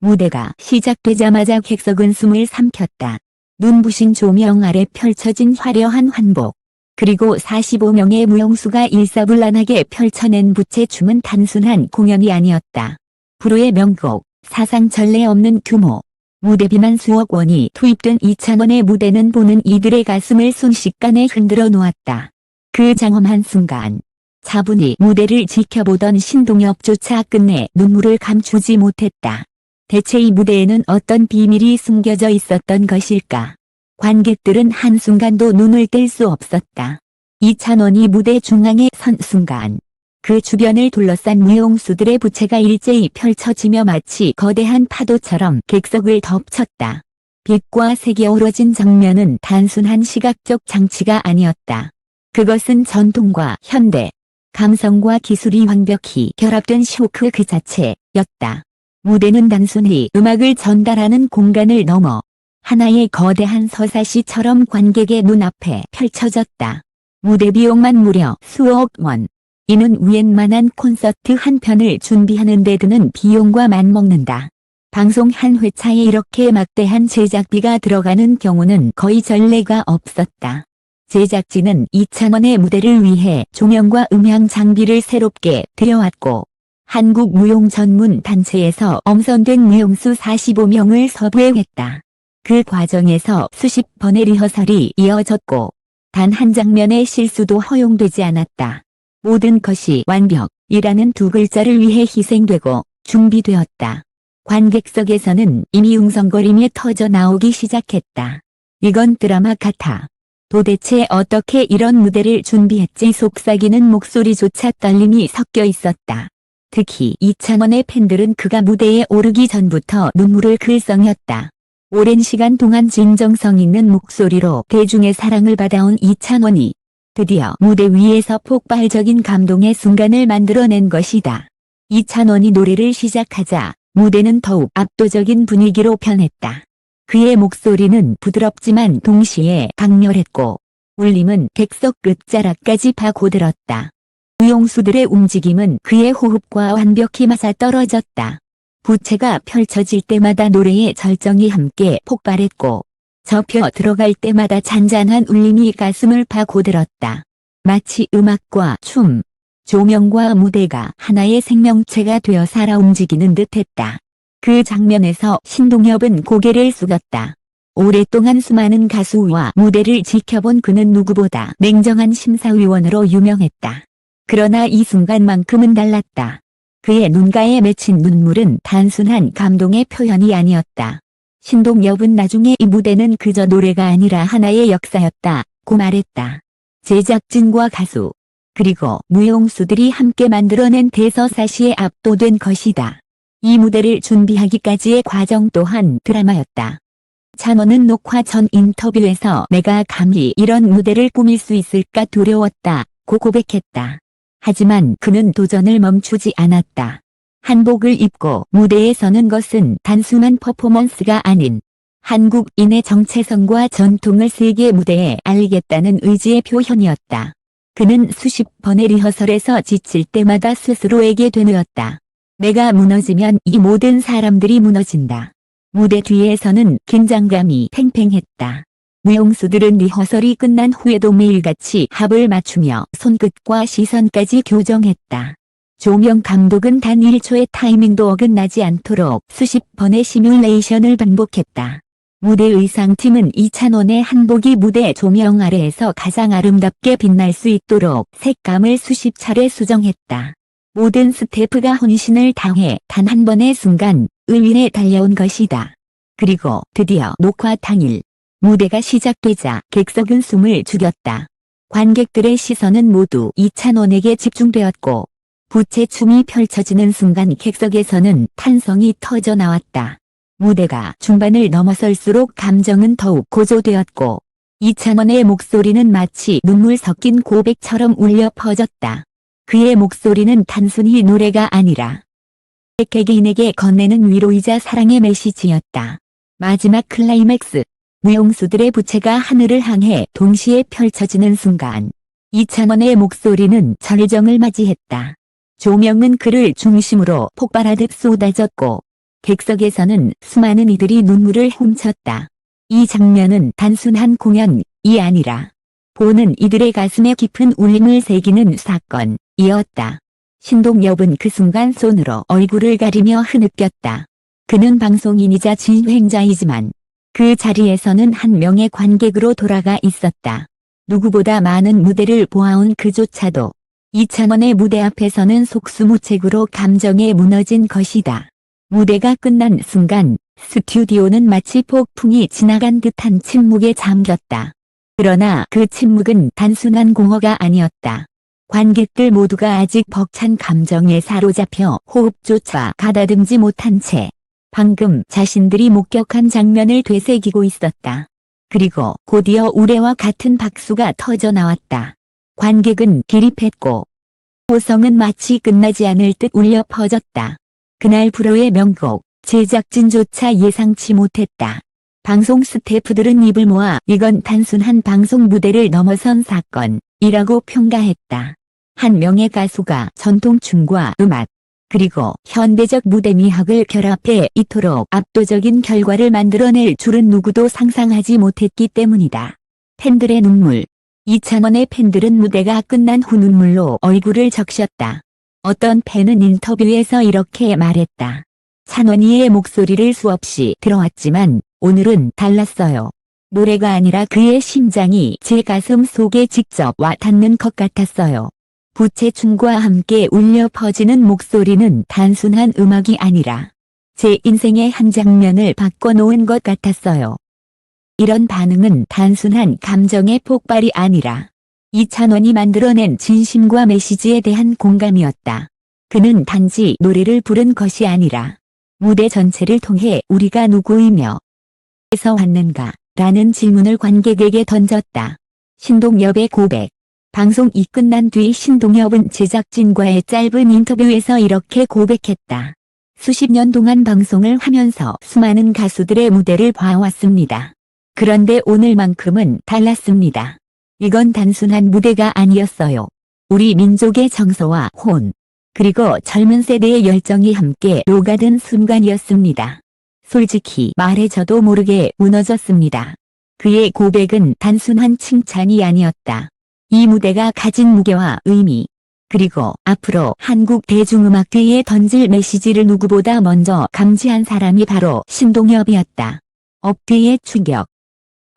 무대가 시작되자마자 객석은 숨을 삼켰다. 눈부신 조명 아래 펼쳐진 화려한 환복. 그리고 45명의 무용수가 일사불란하게 펼쳐낸 부채춤은 단순한 공연이 아니었다. 불후의 명곡, 사상 전례 없는 규모. 무대비만 수억 원이 투입된 이찬원의 무대는 보는 이들의 가슴을 순식간에 흔들어 놓았다. 그 장엄한 순간, 차분히 무대를 지켜보던 신동엽조차 끝내 눈물을 감추지 못했다. 대체 이 무대에는 어떤 비밀이 숨겨져 있었던 것일까? 관객들은 한순간도 눈을 뗄 수 없었다. 이찬원이 무대 중앙에 선 순간, 그 주변을 둘러싼 무용수들의 부채가 일제히 펼쳐지며 마치 거대한 파도처럼 객석을 덮쳤다. 빛과 색이 어우러진 장면은 단순한 시각적 장치가 아니었다. 그것은 전통과 현대, 감성과 기술이 완벽히 결합된 쇼크 그 자체였다. 무대는 단순히 음악을 전달하는 공간을 넘어 하나의 거대한 서사시처럼 관객의 눈앞에 펼쳐졌다. 무대 비용만 무려 수억 원. 이는 웬만한 콘서트 한 편을 준비하는 데 드는 비용과 맞먹는다. 방송 한 회차에 이렇게 막대한 제작비가 들어가는 경우는 거의 전례가 없었다. 제작진은 이찬원의 무대를 위해 조명과 음향 장비를 새롭게 들여왔고, 한국 무용 전문 단체에서 엄선된 무용수 45명을 섭외했다. 그 과정에서 수십 번의 리허설이 이어졌고, 단 한 장면의 실수도 허용되지 않았다. 모든 것이 완벽이라는 두 글자를 위해 희생되고 준비되었다. 관객석에서는 이미 웅성거림이 터져 나오기 시작했다. 이건 드라마 같아. 도대체 어떻게 이런 무대를 준비했지? 속삭이는 목소리조차 떨림이 섞여 있었다. 특히 이찬원의 팬들은 그가 무대에 오르기 전부터 눈물을 글썽였다. 오랜 시간 동안 진정성 있는 목소리로 대중의 사랑을 받아온 이찬원이 드디어 무대 위에서 폭발적인 감동의 순간을 만들어낸 것이다. 이찬원이 노래를 시작하자 무대는 더욱 압도적인 분위기로 변했다. 그의 목소리는 부드럽지만 동시에 강렬했고 울림은 객석 끝자락까지 파고들었다. 무용수들의 움직임은 그의 호흡과 완벽히 맞아떨어졌다. 부채가 펼쳐질 때마다 노래의 절정이 함께 폭발했고 접혀 들어갈 때마다 잔잔한 울림이 가슴을 파고들었다. 마치 음악과 춤, 조명과 무대가 하나의 생명체가 되어 살아 움직이는 듯했다. 그 장면에서 신동엽은 고개를 숙였다. 오랫동안 수많은 가수와 무대를 지켜본 그는 누구보다 냉정한 심사위원으로 유명했다. 그러나 이 순간만큼은 달랐다. 그의 눈가에 맺힌 눈물은 단순한 감동의 표현이 아니었다. 신동엽은 나중에 이 무대는 그저 노래가 아니라 하나의 역사였다고 말했다. 제작진과 가수, 그리고 무용수들이 함께 만들어낸 대서사시에 압도된 것이다. 이 무대를 준비하기까지의 과정 또한 드라마였다. 찬원은 녹화 전 인터뷰에서 내가 감히 이런 무대를 꾸밀 수 있을까 두려웠다고 고백했다. 하지만 그는 도전을 멈추지 않았다. 한복을 입고 무대에 서는 것은 단순한 퍼포먼스가 아닌 한국인의 정체성과 전통을 세계 무대에 알리겠다는 의지의 표현이었다. 그는 수십 번의 리허설에서 지칠 때마다 스스로에게 되뇌었다. 내가 무너지면 이 모든 사람들이 무너진다. 무대 뒤에서는 긴장감이 팽팽했다. 무용수들은 리허설이 끝난 후에도 매일같이 합을 맞추며 손끝과 시선까지 교정했다. 조명 감독은 단 1초의 타이밍도 어긋나지 않도록 수십 번의 시뮬레이션을 반복했다. 무대 의상팀은 이찬원의 한복이 무대 조명 아래에서 가장 아름답게 빛날 수 있도록 색감을 수십 차례 수정했다. 모든 스태프가 혼신을 다해 단 한 번의 순간을 위해 달려온 것이다. 그리고 드디어 녹화 당일 무대가 시작되자 객석은 숨을 죽였다. 관객들의 시선은 모두 이찬원에게 집중되었고 부채춤이 펼쳐지는 순간 객석에서는 탄성이 터져 나왔다. 무대가 중반을 넘어설수록 감정은 더욱 고조되었고 이찬원의 목소리는 마치 눈물 섞인 고백처럼 울려 퍼졌다. 그의 목소리는 단순히 노래가 아니라 개개인에게 건네는 위로이자 사랑의 메시지였다. 마지막 클라이맥스, 무용수들의 부채가 하늘을 향해 동시에 펼쳐지는 순간 이찬원의 목소리는 절정을 맞이했다. 조명은 그를 중심으로 폭발하듯 쏟아졌고 객석에서는 수많은 이들이 눈물을 훔쳤다. 이 장면은 단순한 공연이 아니라 보는 이들의 가슴에 깊은 울림을 새기는 사건이었다. 신동엽은 그 순간 손으로 얼굴을 가리며 흐느꼈다. 그는 방송인이자 진행자이지만 그 자리에서는 한 명의 관객으로 돌아가 있었다. 누구보다 많은 무대를 보아온 그조차도 이찬원의 무대 앞에서는 속수무책으로 감정에 무너진 것이다. 무대가 끝난 순간 스튜디오는 마치 폭풍이 지나간 듯한 침묵에 잠겼다. 그러나 그 침묵은 단순한 공허가 아니었다. 관객들 모두가 아직 벅찬 감정에 사로잡혀 호흡조차 가다듬지 못한 채 방금 자신들이 목격한 장면을 되새기고 있었다. 그리고 곧이어 우레와 같은 박수가 터져 나왔다. 관객은 기립했고 호성은 마치 끝나지 않을 듯 울려 퍼졌다. 그날 프로의 명곡, 제작진조차 예상치 못했다. 방송 스태프들은 입을 모아 이건 단순한 방송 무대를 넘어선 사건이라고 평가했다. 한 명의 가수가 전통춤과 음악, 그리고 현대적 무대 미학을 결합해 이토록 압도적인 결과를 만들어낼 줄은 누구도 상상하지 못했기 때문이다. 팬들의 눈물. 이찬원의 팬들은 무대가 끝난 후 눈물로 얼굴을 적셨다. 어떤 팬은 인터뷰에서 이렇게 말했다. 찬원이의 목소리를 수없이 들어왔지만 오늘은 달랐어요. 노래가 아니라 그의 심장이 제 가슴 속에 직접 와 닿는 것 같았어요. 부채춤과 함께 울려 퍼지는 목소리는 단순한 음악이 아니라 제 인생의 한 장면을 바꿔놓은 것 같았어요. 이런 반응은 단순한 감정의 폭발이 아니라 이찬원이 만들어낸 진심과 메시지에 대한 공감이었다. 그는 단지 노래를 부른 것이 아니라 무대 전체를 통해 우리가 누구이며 어디서 왔는가 라는 질문을 관객에게 던졌다. 신동엽의 고백. 방송이 끝난 뒤 신동엽은 제작진과의 짧은 인터뷰에서 이렇게 고백했다. 수십 년 동안 방송을 하면서 수많은 가수들의 무대를 봐왔습니다. 그런데 오늘만큼은 달랐습니다. 이건 단순한 무대가 아니었어요. 우리 민족의 정서와 혼, 그리고 젊은 세대의 열정이 함께 녹아든 순간이었습니다. 솔직히 말해 저도 모르게 무너졌습니다. 그의 고백은 단순한 칭찬이 아니었다. 이 무대가 가진 무게와 의미, 그리고 앞으로 한국 대중음악계에 던질 메시지를 누구보다 먼저 감지한 사람이 바로 신동엽이었다. 업계의 충격.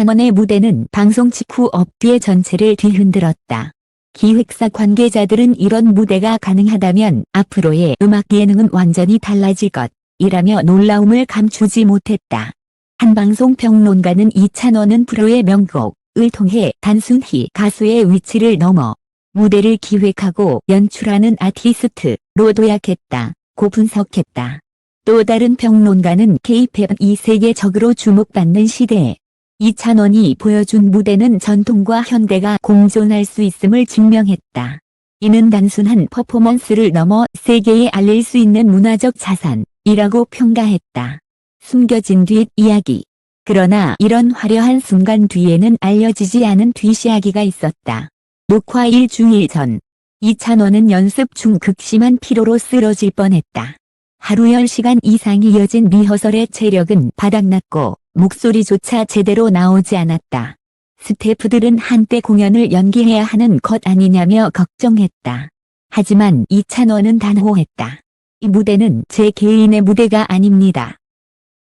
이찬원의 무대는 방송 직후 업계 전체를 뒤흔들었다. 기획사 관계자들은 이런 무대가 가능하다면 앞으로의 음악 예능은 완전히 달라질 것이라며 놀라움을 감추지 못했다. 한 방송 평론가는 이찬원은 프로의 명곡을 통해 단순히 가수의 위치를 넘어 무대를 기획하고 연출하는 아티스트로 도약했다고 분석했다. 또 다른 평론가는 K-팝이 세계적으로 주목받는 시대에 이찬원이 보여준 무대는 전통과 현대가 공존할 수 있음을 증명했다. 이는 단순한 퍼포먼스를 넘어 세계에 알릴 수 있는 문화적 자산이라고 평가했다. 숨겨진 뒷이야기. 그러나 이런 화려한 순간 뒤에는 알려지지 않은 뒷이야기가 있었다. 녹화 일주일 전, 이찬원은 연습 중 극심한 피로로 쓰러질 뻔했다. 하루 10시간 이상 이어진 리허설의 체력은 바닥났고 목소리조차 제대로 나오지 않았다. 스태프들은 한때 공연을 연기해야 하는 것 아니냐며 걱정했다. 하지만 이찬원은 단호했다. 이 무대는 제 개인의 무대가 아닙니다.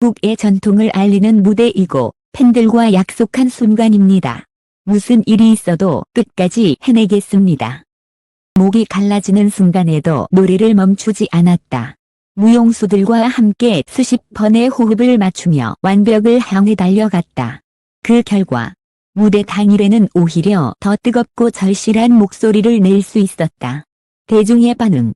한국의 전통을 알리는 무대이고 팬들과 약속한 순간입니다. 무슨 일이 있어도 끝까지 해내겠습니다. 목이 갈라지는 순간에도 노래를 멈추지 않았다. 무용수들과 함께 수십 번의 호흡을 맞추며 완벽을 향해 달려갔다. 그 결과 무대 당일에는 오히려 더 뜨겁고 절실한 목소리를 낼 수 있었다. 대중의 반응.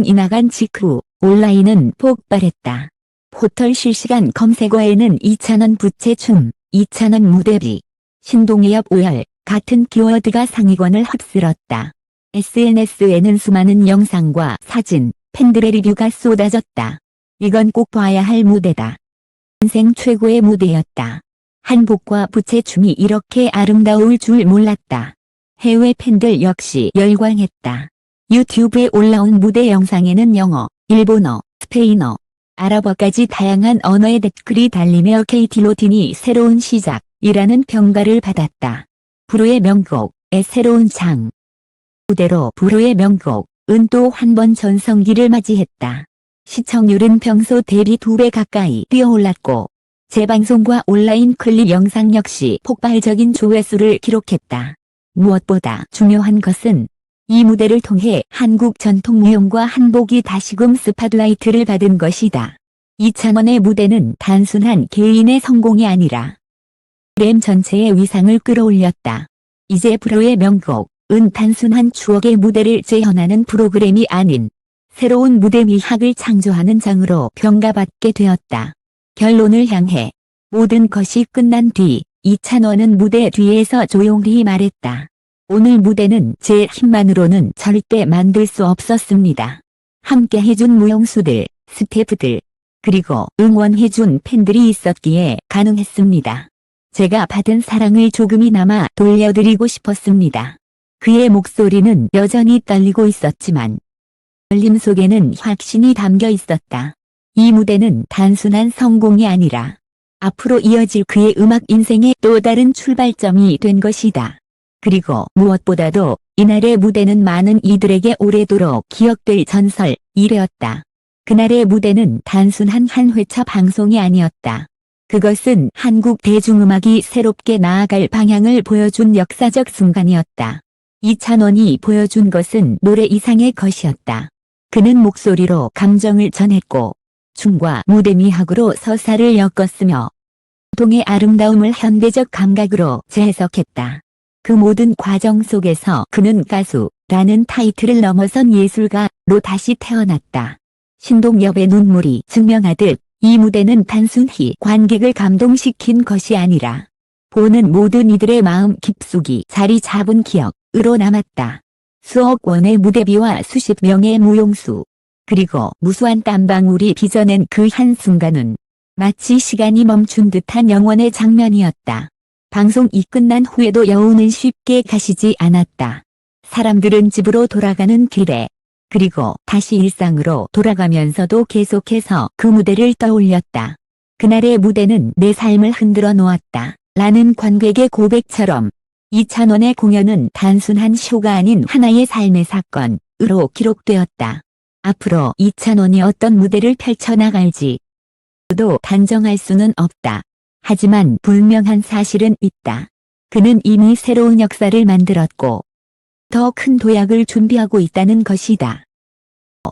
이 나간 직후 온라인은 폭발했다. 포털 실시간 검색어에는 이찬원 부채춤, 이찬원 무대비, 신동엽 오열 같은 키워드가 상위권을 휩쓸었다. SNS에는 수많은 영상과 사진, 팬들의 리뷰가 쏟아졌다. 이건 꼭 봐야 할 무대다. 인생 최고의 무대였다. 한복과 부채춤이 이렇게 아름다울 줄 몰랐다. 해외 팬들 역시 열광했다. 유튜브에 올라온 무대 영상에는 영어, 일본어, 스페인어, 아랍어까지 다양한 언어의 댓글이 달리며 KT 로틴이 새로운 시작이라는 평가를 받았다. 불후의 명곡의 새로운 장. 그대로 불후의 명곡은 또 한 번 전성기를 맞이했다. 시청률은 평소 대비 2배 가까이 뛰어올랐고 재방송과 온라인 클립 영상 역시 폭발적인 조회수를 기록했다. 무엇보다 중요한 것은 이 무대를 통해 한국 전통 무용과 한복이 다시금 스팟라이트를 받은 것이다. 이찬원의 무대는 단순한 개인의 성공이 아니라 프로그램 전체의 위상을 끌어올렸다. 이제 불후의 명곡은 단순한 추억의 무대를 재현하는 프로그램이 아닌 새로운 무대 미학을 창조하는 장으로 평가받게 되었다. 결론을 향해 모든 것이 끝난 뒤 이찬원은 무대 뒤에서 조용히 말했다. 오늘 무대는 제 힘만으로는 절대 만들 수 없었습니다. 함께 해준 무용수들, 스태프들, 그리고 응원해준 팬들이 있었기에 가능했습니다. 제가 받은 사랑을 조금이나마 돌려드리고 싶었습니다. 그의 목소리는 여전히 떨리고 있었지만 떨림 속에는 확신이 담겨 있었다. 이 무대는 단순한 성공이 아니라 앞으로 이어질 그의 음악 인생의 또 다른 출발점이 된 것이다. 그리고 무엇보다도 이날의 무대는 많은 이들에게 오래도록 기억될 전설이 되었다. 그날의 무대는 단순한 한 회차 방송이 아니었다. 그것은 한국 대중음악이 새롭게 나아갈 방향을 보여준 역사적 순간이었다. 이찬원이 보여준 것은 노래 이상의 것이었다. 그는 목소리로 감정을 전했고 춤과 무대 미학으로 서사를 엮었으며 동의 아름다움을 현대적 감각으로 재해석했다. 그 모든 과정 속에서 그는 가수라는 타이틀을 넘어선 예술가로 다시 태어났다. 신동엽의 눈물이 증명하듯 이 무대는 단순히 관객을 감동시킨 것이 아니라 보는 모든 이들의 마음 깊숙이 자리 잡은 기억으로 남았다. 수억 원의 무대비와 수십 명의 무용수, 그리고 무수한 땀방울이 빚어낸 그 한순간은 마치 시간이 멈춘 듯한 영원의 장면이었다. 방송이 끝난 후에도 여운은 쉽게 가시지 않았다. 사람들은 집으로 돌아가는 길에, 그리고 다시 일상으로 돌아가면서도 계속해서 그 무대를 떠올렸다. 그날의 무대는 내 삶을 흔들어 놓았다. 라는 관객의 고백처럼 이찬원의 공연은 단순한 쇼가 아닌 하나의 삶의 사건으로 기록되었다. 앞으로 이찬원이 어떤 무대를 펼쳐나갈지 도 단정할 수는 없다. 하지만 분명한 사실은 있다. 그는 이미 새로운 역사를 만들었고 더 큰 도약을 준비하고 있다는 것이다.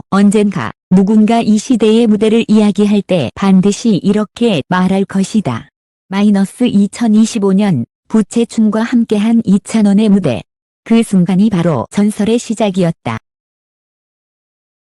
언젠가 누군가 이 시대의 무대를 이야기할 때 반드시 이렇게 말할 것이다. 마이너스 2025년 부채춤과 함께한 이찬원의 무대. 그 순간이 바로 전설의 시작이었다.